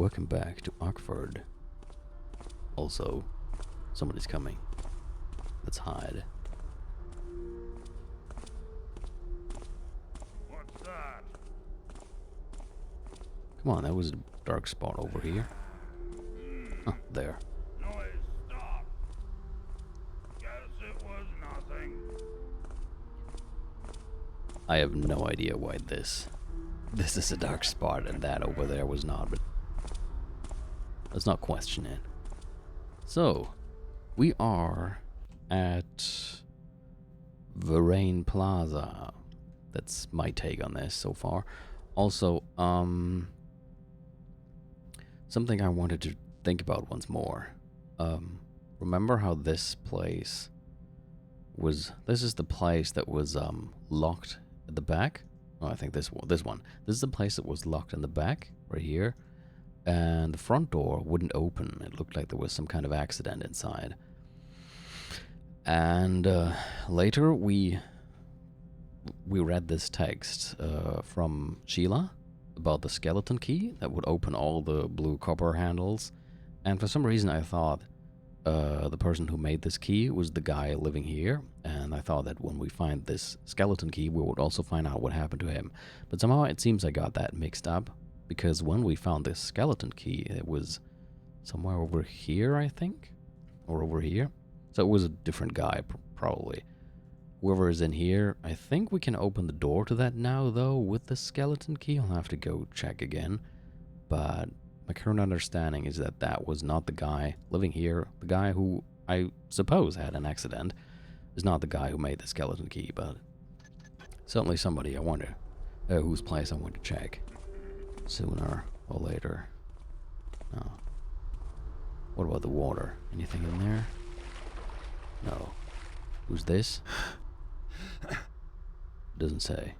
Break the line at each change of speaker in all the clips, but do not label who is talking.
Welcome back to aRdW. Also, somebody's coming. Let's hide.
What's that?
Come on, that was a dark spot over here. Oh, there.
Noise, stop. Guess it was nothing.
I have no idea why this is a dark spot and that over there was not, but let's not question it. So, we are at Varane Plaza. That's my take on this so far. Also, something I wanted to think about once more. Remember how this place was... This is the place that was locked at the back? Oh, I think this one. This is the place that was locked in the back, right here. And the front door wouldn't open. It looked like there was some kind of accident inside. And later we read this text from Sheila about the skeleton key that would open all the blue copper handles. And for some reason I thought the person who made this key was the guy living here. And I thought that when we find this skeleton key, we would also find out what happened to him. But somehow it seems I got that mixed up. Because when we found this skeleton key, it was somewhere over here, I think? Or over here? So it was a different guy, probably. Whoever is in here, I think we can open the door to that now, though, with the skeleton key. I'll have to go check again. But my current understanding is that that was not the guy living here. The guy who I suppose had an accident is not the guy who made the skeleton key, but certainly somebody I wonder whose place I want to check. Sooner or later. No. What about the water? Anything in there? No. Who's this? Doesn't say.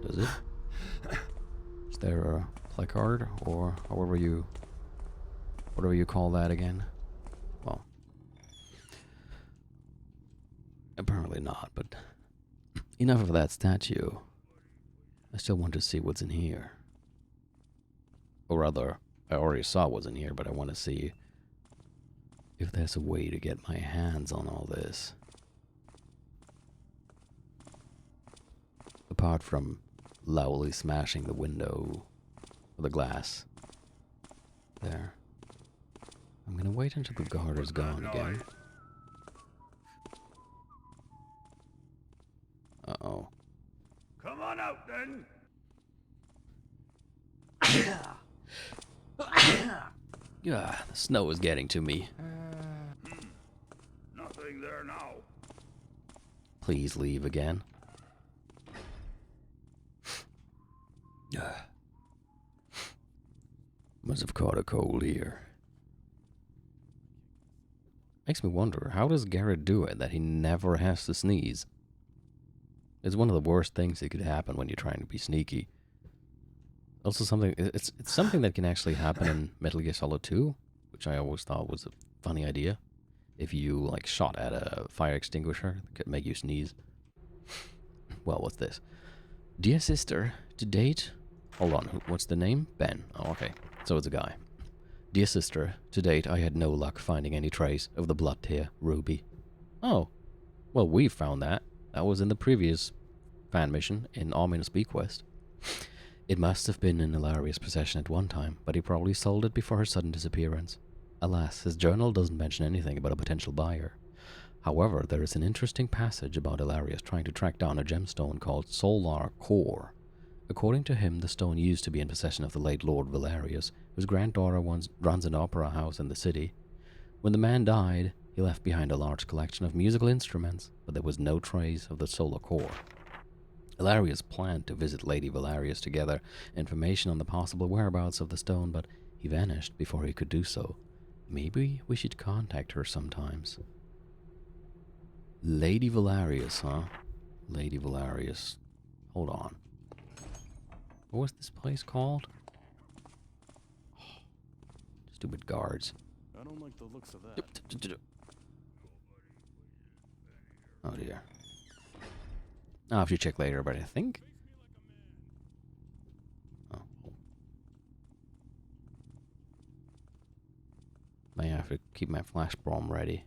Does it? Is there a placard or whatever you call that again? Well, apparently not, but enough of that statue. I still want to see what's in here. Or rather, I already saw what's in here, but I want to see if there's a way to get my hands on all this. Apart from loudly smashing the window, or the glass. There. I'm gonna wait until the guard is gone again. Uh-oh.
Come on out then.
Yeah, the snow is getting to me.
Nothing there now.
Please leave again. Must have caught a cold here. Makes me wonder, how does Garrett do it that he never has to sneeze? It's one of the worst things that could happen when you're trying to be sneaky. Also something, it's something that can actually happen in Metal Gear Solid 2, which I always thought was a funny idea. If you, like, shot at a fire extinguisher, it could make you sneeze. Well, what's this? Dear sister, to date... Hold on, what's the name? Ben. Oh, okay. So it's a guy. Dear sister, to date I had no luck finding any trace of the blood tear, Ruby. Oh. Well, we found that. That was in the previous fan mission in Ominous Bequest. It must have been in Ilaria's possession at one time, but he probably sold it before her sudden disappearance. Alas, his journal doesn't mention anything about a potential buyer. However, there is an interesting passage about Ilarius trying to track down a gemstone called Solar Core. According to him, the stone used to be in possession of the late Lord Valerius, whose granddaughter runs an opera house in the city. When the man died, he left behind a large collection of musical instruments, but there was no trace of the Solar Core. Ilarius planned to visit Lady Valerius to gather information on the possible whereabouts of the stone, but he vanished before he could do so. Maybe we should contact her sometimes. Lady Valerius, huh? Lady Valerius. Hold on. What was this place called? Oh, stupid guards.
I don't like the looks of that.
Oh dear. I'll have to check later, but I think... Oh. have to keep my flash bomb ready.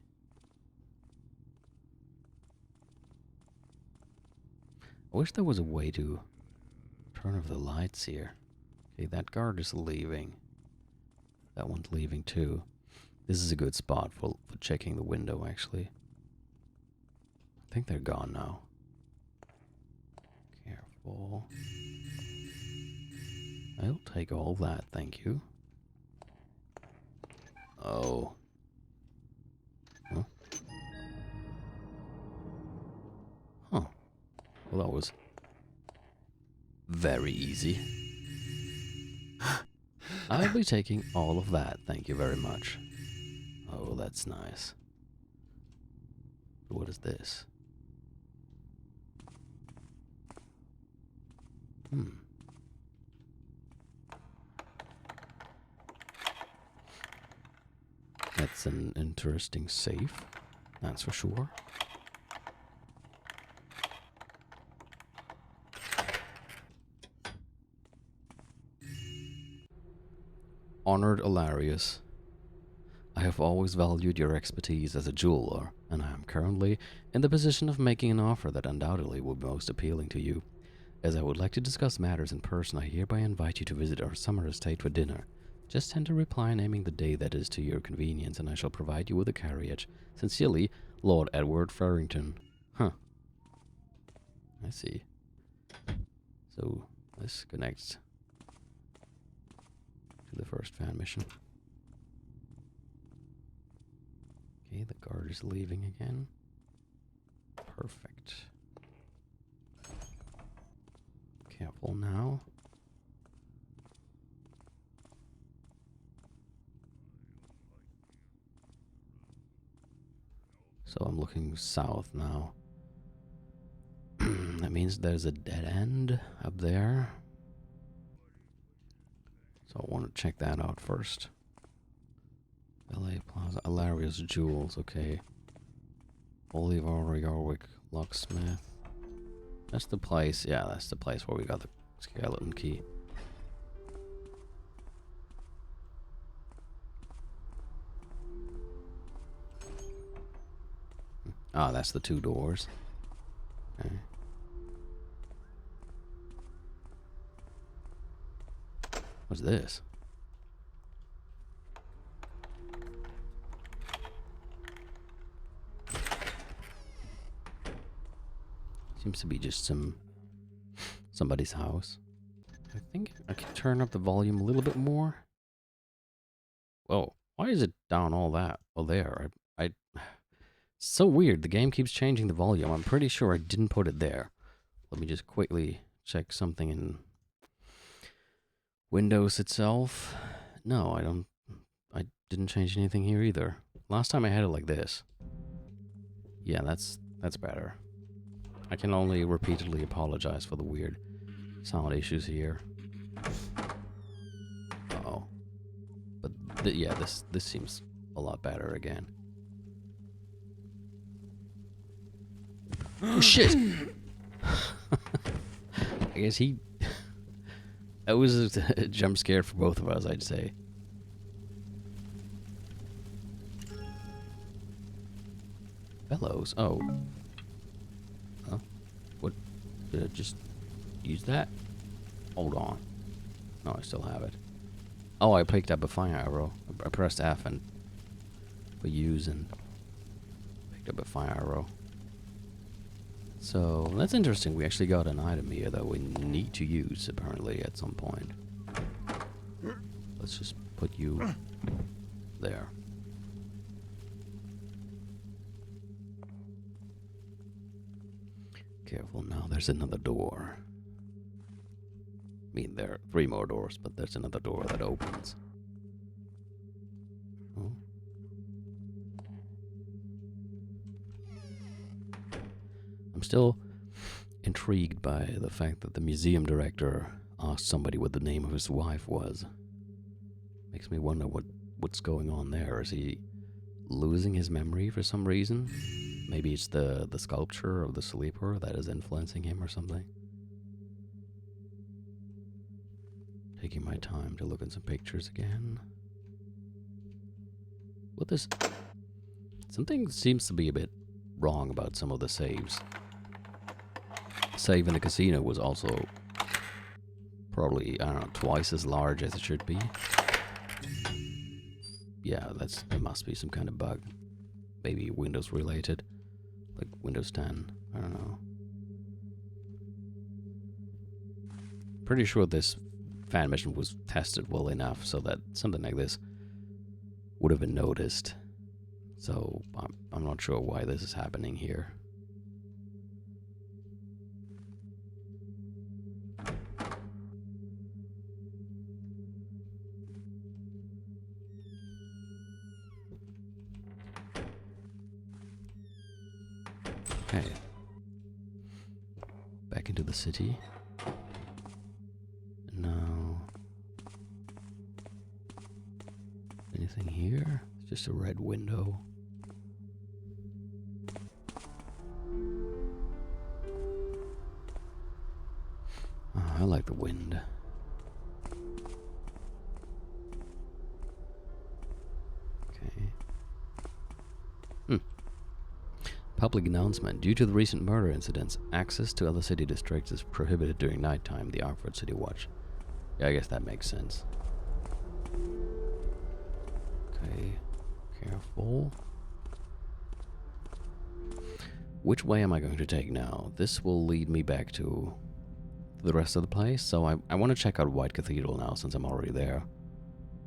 I wish there was a way to turn off the lights here. Okay, that guard is leaving. That one's leaving too. This is a good spot for checking the window, actually. I think they're gone now. Careful. I'll take all that, thank you. Oh. Huh? Huh. Well, that was very easy. I'll be taking all of that, thank you very much. Oh, that's nice. What is this? That's an interesting safe, that's for sure. Honored Alarius, I have always valued your expertise as a jeweler, and I am currently in the position of making an offer that undoubtedly will be most appealing to you. As I would like to discuss matters in person, I hereby invite you to visit our summer estate for dinner. Just send a reply naming the day that is to your convenience, and I shall provide you with a carriage. Sincerely, Lord Edward Farrington. Huh. I see. So, this connects to the first fan mission. Okay, the guard is leaving again. Perfect. Careful now. So I'm looking south now. That means there's a dead end up there. So I want to check that out first. LA Plaza, Alarius Jewels, okay. Oliver Yarwick Locksmith. That's the place, yeah, that's the place where we got the skeleton key. Ah, that's the two doors. Okay. What's this? Seems to be just somebody's house. I think I can turn up the volume a little bit more. Whoa, why is it down all that? Oh, there. I so weird. The game keeps changing the volume. I'm pretty sure I didn't put it there. Let me just quickly check something in Windows itself. No, I didn't change anything here either. Last time I had it like this. Yeah, that's better. I can only repeatedly apologize for the weird sound issues here. Uh-oh. But yeah, this seems a lot better again. Oh shit! I guess that was a jump scare for both of us, I'd say. Bellows. Oh. Huh? What? Did I just use that? Hold on. No, I still have it. Oh, I picked up a fire arrow. I pressed F and for use and picked up a fire arrow. So, that's interesting. We actually got an item here that we need to use, apparently, at some point. Let's just put you there. Careful now, there's another door. I mean, there are 3 more doors, but there's another door that opens. Oh. I'm still intrigued by the fact that the museum director asked somebody what the name of his wife was. Makes me wonder what's going on there. Is he losing his memory for some reason? Maybe it's the sculpture of the sleeper that is influencing him or something. Taking my time to look at some pictures again. What this... Something seems to be a bit wrong about some of the saves. Save in the casino was also probably, I don't know, twice as large as it should be. Yeah, there must be some kind of bug. Maybe Windows related. Like Windows 10. I don't know. Pretty sure this fan mission was tested well enough so that something like this would have been noticed. So I'm not sure why this is happening here. Okay. Back into the city. And now... Anything here? It's just a red window. Oh, I like the wind. Okay. Public announcement. Due to the recent murder incidents, access to other city districts is prohibited during nighttime. The Artford City Watch. Yeah, I guess that makes sense. Okay. Careful. Which way am I going to take now? This will lead me back to the rest of the place. So I want to check out White Cathedral now since I'm already there.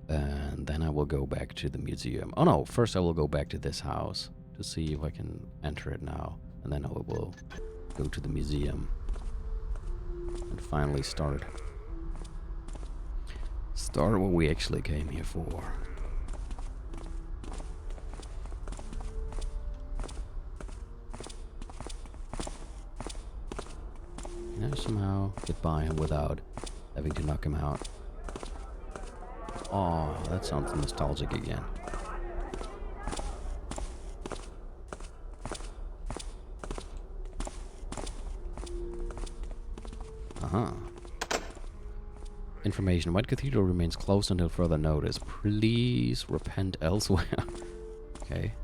And then I will go back to the museum. Oh no, first I will go back to this house to see if I can enter it now. And then I will go to the museum. And finally start what we actually came here for. Can I somehow get by him without having to knock him out? Oh, that sounds nostalgic again. Uh-huh. Information. White Cathedral remains closed until further notice. Please repent elsewhere. Okay.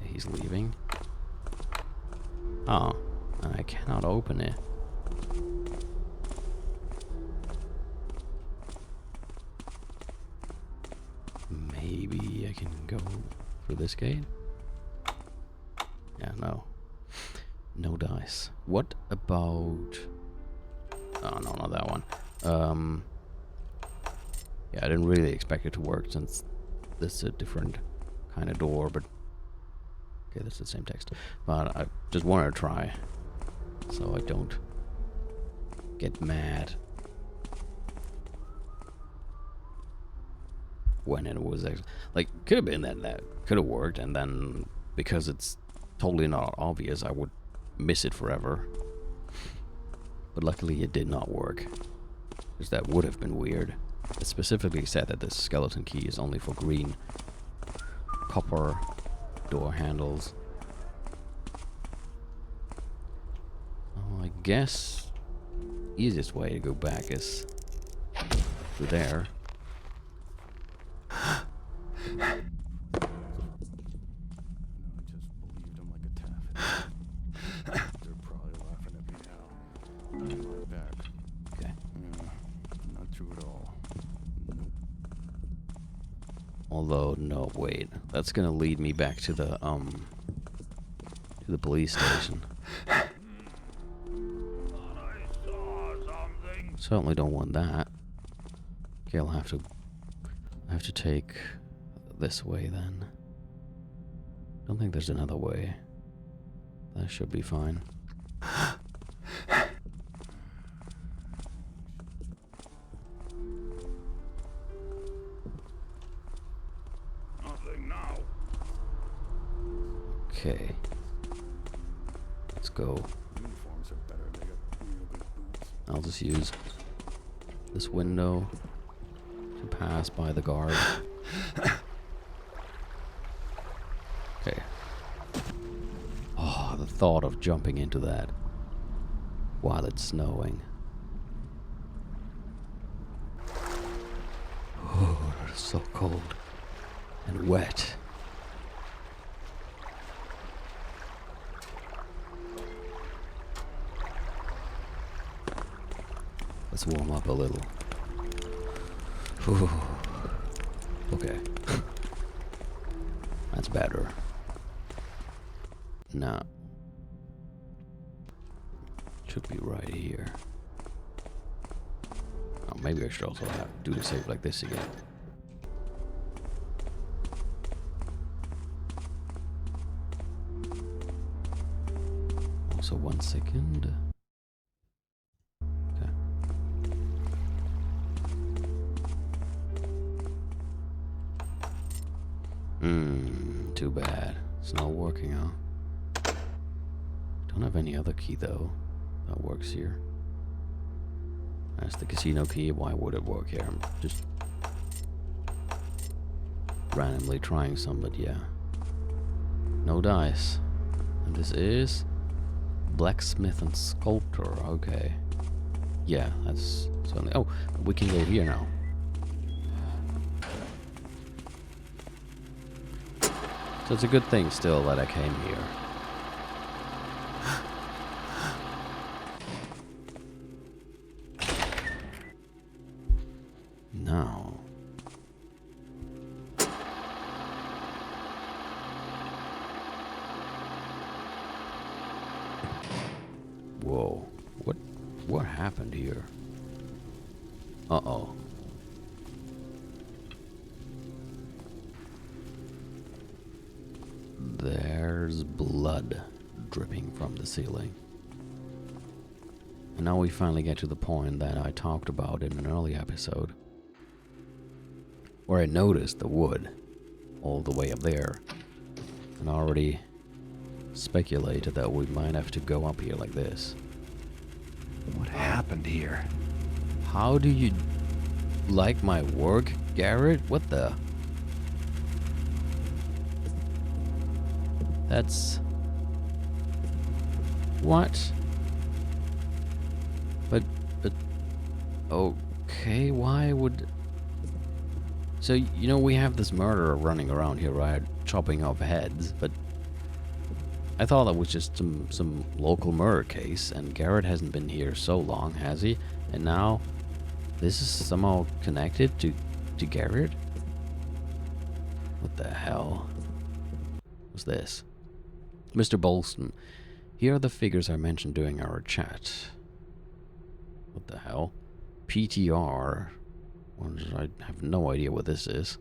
He's leaving. Oh. I cannot open it. Maybe I can go through this gate? Yeah, no. No dice. What about... Oh, no, not that one. Yeah, I didn't really expect it to work since this is a different kind of door, but... Okay, that's the same text. But I just wanted to try, so I don't get mad when it was actually... Like, could have been that could have worked, and then because it's totally not obvious, I would miss it forever. But luckily it did not work, because that would have been weird. It specifically said that this skeleton key is only for green copper door handles. Oh, I guess easiest way to go back is through there.
I just believed him like a taffy. They're probably laughing at me now. I'm right back.
Okay.
Yeah, not true at all. Nope.
Although, no, wait. That's gonna lead me back to the police station.
Thought I saw something.
Certainly don't want that. Okay, I'll have to take this way then. Don't think there's another way. That should be fine.
Nothing now.
Okay. Let's go.
Uniforms are better. They got real good boots.
I'll just use this window to pass by the guard. Okay. Oh, the thought of jumping into that while it's snowing. Oh, it's so cold. and wet. Let's warm up a little. Whew. Okay. That's better. Now, should be right here. Oh, maybe I should also do the save like this again. Also, 1 second. Okay. Too bad. It's not working, huh? Don't have any other key though that works here. That's the casino key. Why would it work here? I'm just randomly trying some, but yeah. No dice. And this is blacksmith and sculptor. Okay. Yeah, that's certainly. Oh, we can go here now. So it's a good thing still that I came here. Now. Whoa. What happened here? Uh-oh. There's blood dripping from the ceiling. And now we finally get to the point that I talked about in an early episode, where I noticed the wood all the way up there and already speculated that we might have to go up here like this.
What happened here?
How do you like my work, Garrett? What the? That's... What? But... Okay, why would... So, you know, we have this murderer running around here, right? Chopping off heads, but... I thought that was just some local murder case, and Garrett hasn't been here so long, has he? And now, this is somehow connected to Garrett? What the hell? What's this? Mr. Bolston, here are the figures I mentioned during our chat. What the hell? PTR. I have no idea what this is.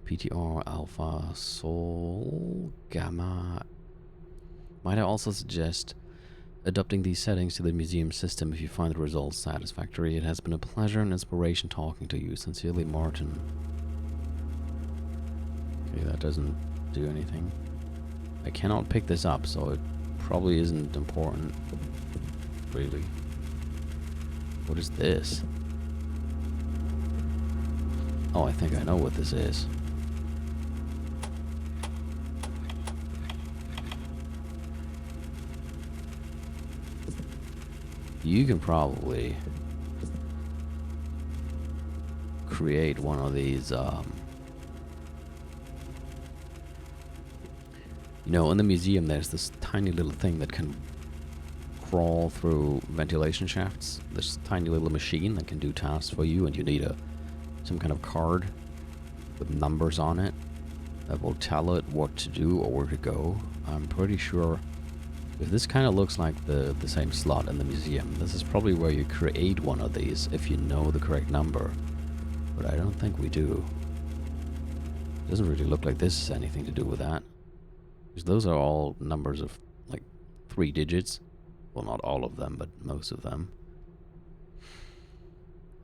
PTR, Alpha, Sol, Gamma. Might I also suggest adopting these settings to the museum system if you find the results satisfactory? It has been a pleasure and inspiration talking to you. Sincerely, Martin. Okay, that doesn't do anything. I cannot pick this up, so it probably isn't important. Really. What is this? Oh, I think I know what this is. You can probably create one of these, you know, in the museum there's this tiny little thing that can crawl through ventilation shafts. This tiny little machine that can do tasks for you, and you need some kind of card with numbers on it that will tell it what to do or where to go. I'm pretty sure if this kind of looks like the same slot in the museum, this is probably where you create one of these if you know the correct number. But I don't think we do. Doesn't really look like this has anything to do with that. Because those are all numbers of like 3 digits. Well, not all of them, but most of them.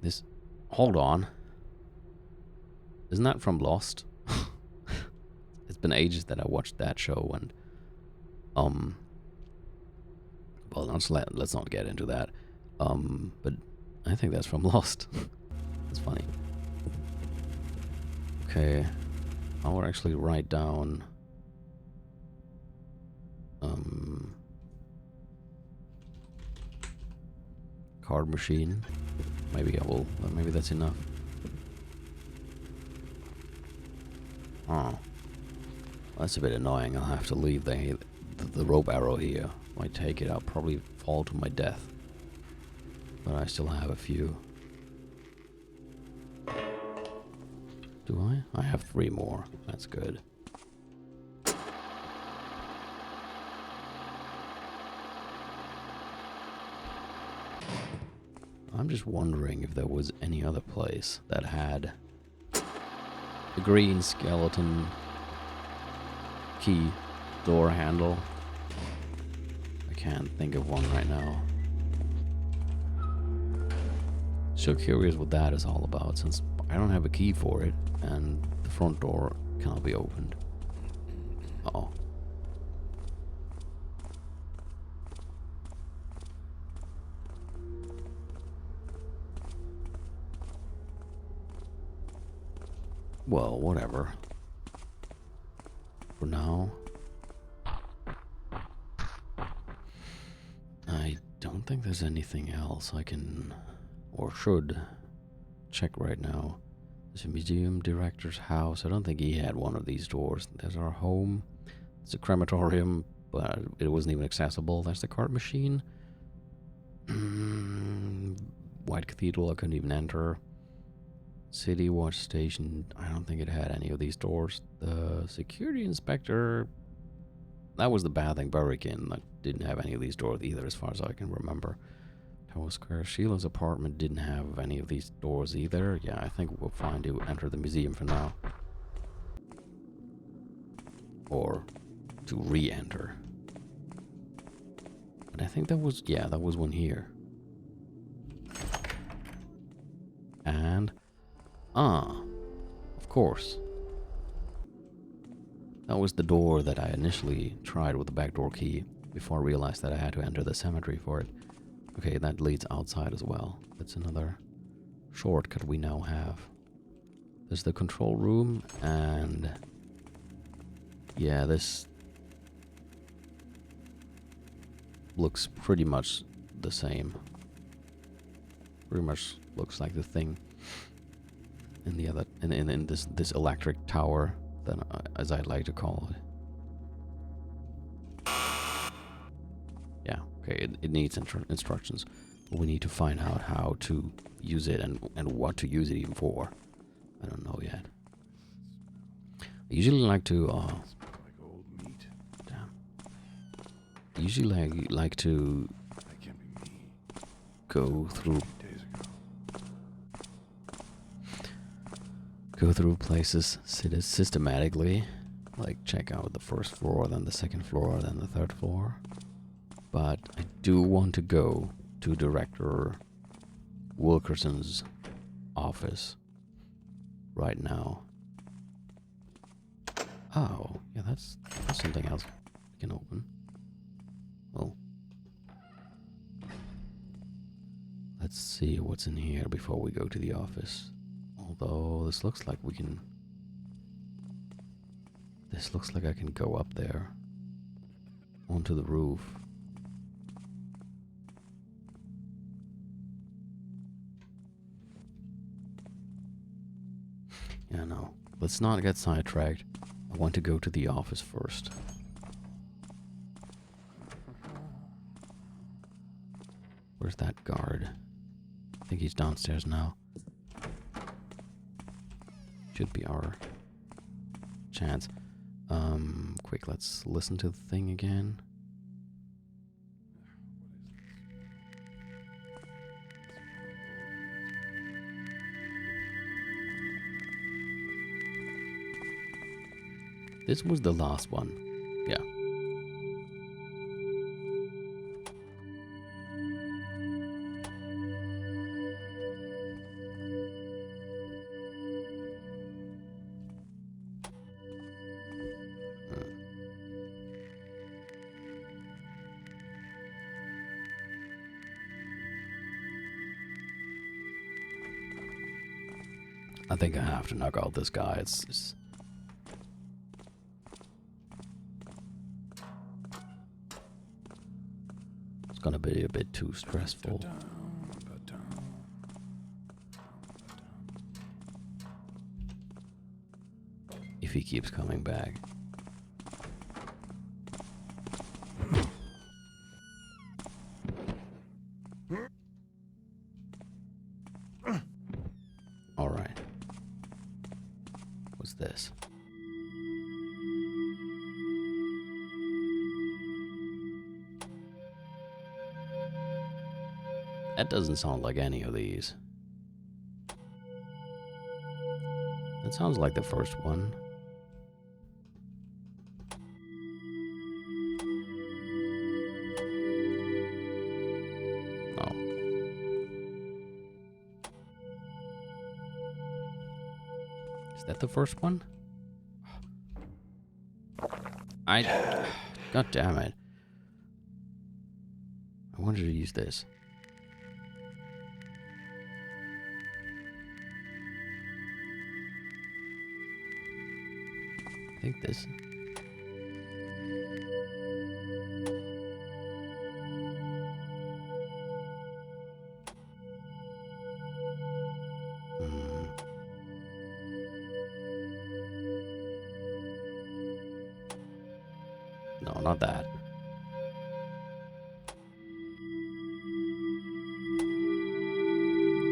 This... Hold on. Isn't that from Lost? It's been ages that I watched that show, and well, let's not get into that. But I think that's from Lost. It's funny. Okay, I will actually write down card machine. Maybe I will. Maybe that's enough. Oh. That's a bit annoying. I'll have to leave the rope arrow here. If I take it, I'll probably fall to my death. But I still have a few. Do I? I have 3 more. That's good. I'm just wondering if there was any other place that had a green skeleton key door handle. I can't think of one right now. So curious what that is all about, since I don't have a key for it and the front door cannot be opened. Uh-oh. Well, whatever. For now, I don't think there's anything else I can or should check right now. There's a museum director's house. I don't think he had one of these doors. There's our home. It's a crematorium, but it wasn't even accessible. There's the card machine. White Cathedral, I couldn't even enter. City Watch Station, I don't think it had any of these doors. The security inspector, that was the bathing barrakin. That didn't have any of these doors either, as far as I can remember. Tower Square, Sheila's apartment didn't have any of these doors either. Yeah, I think we'll find to enter the museum for now. Or to re-enter. But I think that was, yeah, that was one here. And, of course. That was the door that I initially tried with the backdoor key before I realized that I had to enter the cemetery for it. Okay, that leads outside as well. That's another shortcut we now have. There's the control room, and yeah, this looks pretty much the same. Pretty much looks like the thing in the other in this electric tower, then as I'd like to call it. Yeah, okay, it needs instructions, but we need to find out how to use it and what to use it even for. I don't know yet. I usually like to
Like old meat.
damn. I usually like to
That can't be me.
go through
Days ago.
places systematically, like check out the first floor, then the second floor, then the third floor. But I do want to go to Director Wilkerson's office right now. Oh, yeah, that's something else we can open. Oh. Let's see what's in here before we go to the office. Although this looks like we can... This looks like I can go up there. Onto the roof. Yeah, no. Let's not get sidetracked. I want to go to the office first. Where's that guard? I think he's downstairs now. Should be our chance. Quick, let's listen to the thing again. This was the last one. Yeah. I think I have to knock out this guy. It's gonna be a bit too stressful. If he he keeps coming back. Alright. What's this? That doesn't sound like any of these. That sounds like the first one. Oh. Is that the first one? God damn it. I wanted to use this. I think this. No, not that.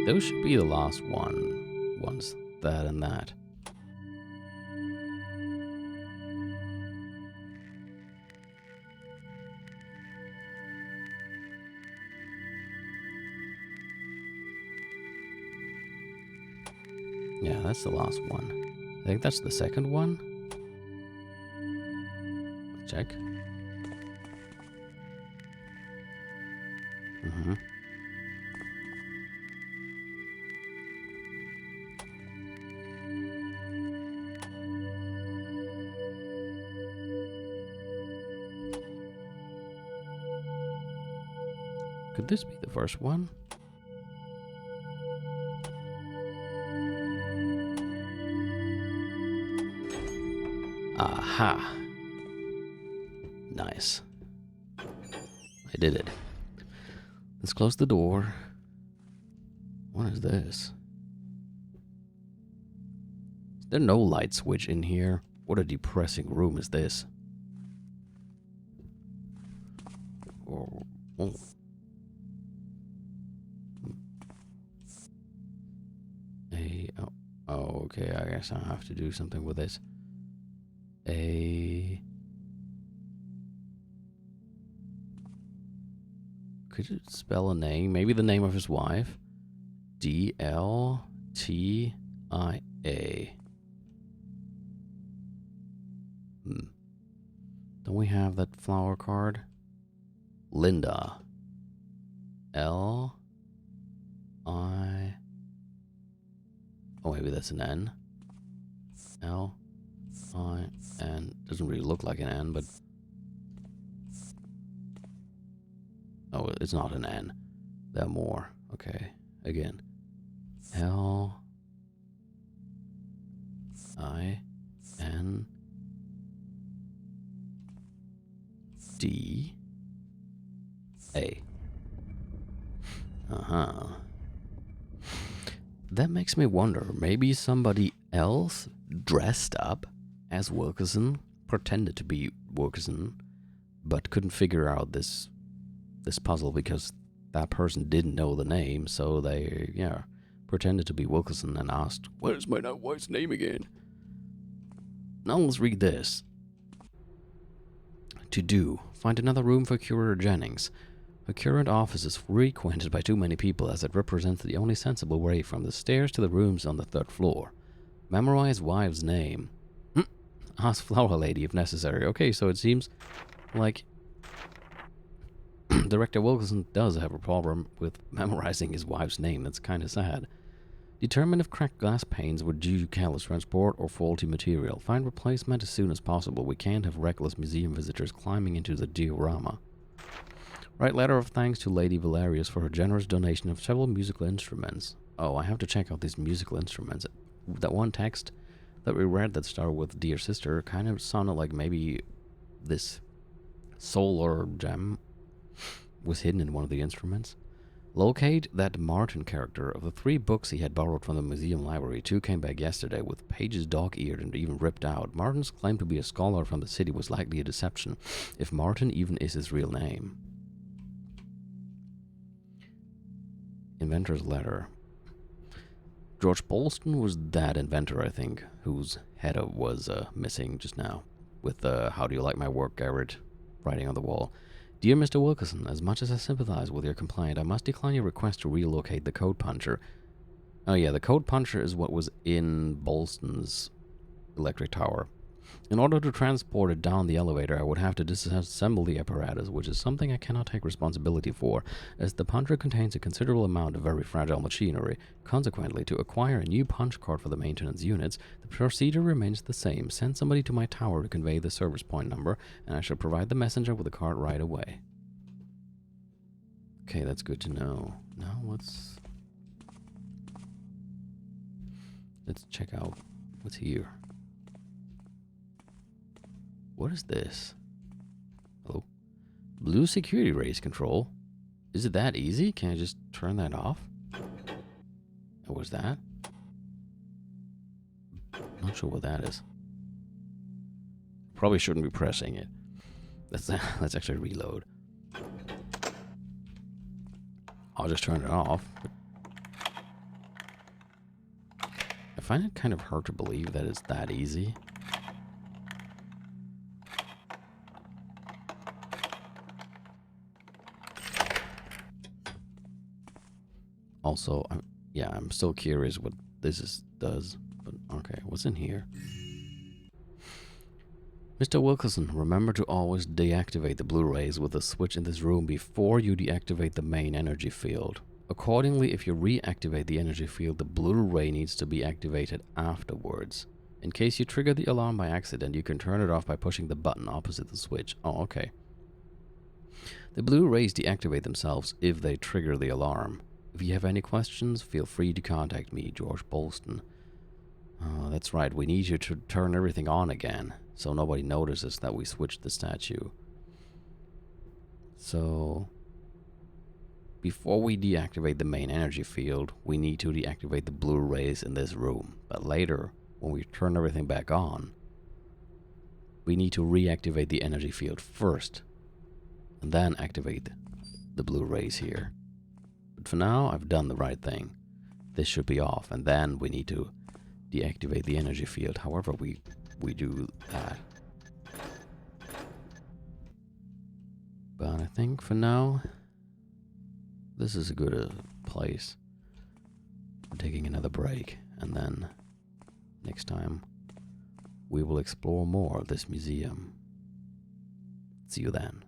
Those should be the last ones. That and that. Yeah, that's the last one. I think that's the second one. Check. Mm-hmm. Could this be the first one? Aha. Nice. I did it. Let's close the door. What is this? Is there no light switch in here? What a depressing room is this? Oh. Oh, okay, I guess I have to do something with this. Could you spell a name? Maybe the name of his wife? DLTIA. Don't we have that flower card? Linda. L. I. Oh, maybe that's an N. L. I. N. Doesn't really look like an N, but. Oh, it's not an N. There are more. Okay. Again. L. I. N. D. A. Uh-huh. That makes me wonder, maybe somebody else dressed up as Wilkerson, pretended to be Wilkerson, but couldn't figure out this puzzle because that person didn't know the name, so they, pretended to be Wilkerson and asked, "What is my wife's name again?" Now let's read this. To do. Find another room for Curator Jennings. Her current office is frequented by too many people as it represents the only sensible way from the stairs to the rooms on the 3rd floor. Memorize wife's name. Ask Flower Lady if necessary. Okay, so it seems like Director Wilkerson does have a problem with memorizing his wife's name. That's kind of sad. Determine if cracked glass panes were due to careless transport or faulty material. Find replacement as soon as possible. We can't have reckless museum visitors climbing into the diorama. Write letter of thanks to Lady Valerius for her generous donation of several musical instruments. Oh, I have to check out these musical instruments. That one text that we read that started with Dear Sister kind of sounded like maybe this solar gem was hidden in one of the instruments. Locate that Martin character. Of the 3 books he had borrowed from the museum library, 2 came back yesterday with pages dog-eared and even ripped out. Martin's claim to be a scholar from the city was likely a deception, if Martin even is his real name. Inventor's letter. George Bolston was that inventor, I think, whose head was missing just now, with "How do you like my work, Garrett?" writing on the wall. Dear Mr. Wilkerson, as much as I sympathize with your complaint, I must decline your request to relocate the code puncher. Oh yeah, the code puncher is what was in Bolston's electric tower. In order to transport it down the elevator, I would have to disassemble the apparatus, which is something I cannot take responsibility for, as the puncher contains a considerable amount of very fragile machinery. Consequently, to acquire a new punch card for the maintenance units, the procedure remains the same. Send somebody to my tower to convey the service point number, and I shall provide the messenger with the card right away. Okay, that's good to know. Now let's check out what's here. What is this? Hello? Blue security race control. Is it that easy? Can I just turn that off? What was that? Not sure what that is. Probably shouldn't be pressing it. Let's actually reload. I'll just turn it off. I find it kind of hard to believe that it's that easy. Also, I'm still curious what this does. But okay, what's in here? Mr. Wilkerson, remember to always deactivate the Blu-rays with the switch in this room before you deactivate the main energy field. Accordingly, if you reactivate the energy field, the Blu-ray needs to be activated afterwards. In case you trigger the alarm by accident, you can turn it off by pushing the button opposite the switch. Oh, okay. The Blu-rays deactivate themselves if they trigger the alarm. If you have any questions, feel free to contact me, George Bolston. Oh, that's right, we need you to turn everything on again, so nobody notices that we switched the statue. So, before we deactivate the main energy field, we need to deactivate the Blu-rays in this room. But later, when we turn everything back on, we need to reactivate the energy field first, and then activate the Blu-rays here. But for now, I've done the right thing. This should be off, and then we need to deactivate the energy field. However we do that. But I think for now, this is a good place. I'm taking another break, and then next time we will explore more of this museum. See you then.